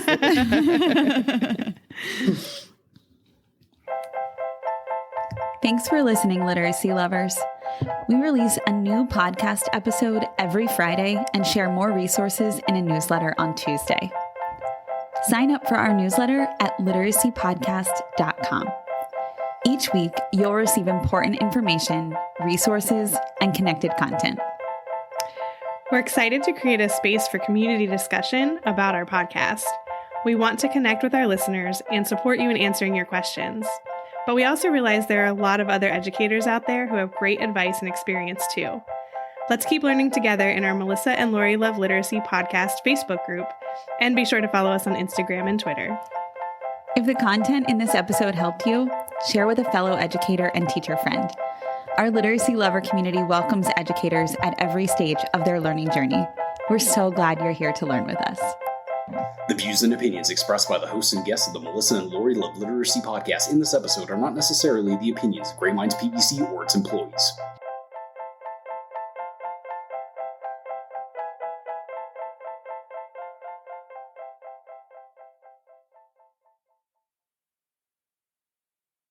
Thanks for listening, literacy lovers. We release a new podcast episode every Friday and share more resources in a newsletter on Tuesday. Sign up for our newsletter at literacypodcast.com. Each week, you'll receive important information, resources, and connected content. We're excited to create a space for community discussion about our podcast. We want to connect with our listeners and support you in answering your questions. But we also realize there are a lot of other educators out there who have great advice and experience too. Let's keep learning together in our Melissa and Lori Love Literacy podcast Facebook group, and be sure to follow us on Instagram and Twitter. If the content in this episode helped you, share with a fellow educator and teacher friend. Our literacy lover community welcomes educators at every stage of their learning journey. We're so glad you're here to learn with us. The views and opinions expressed by the hosts and guests of the Melissa and Lori Love Literacy podcast in this episode are not necessarily the opinions of Great Minds PBC or its employees.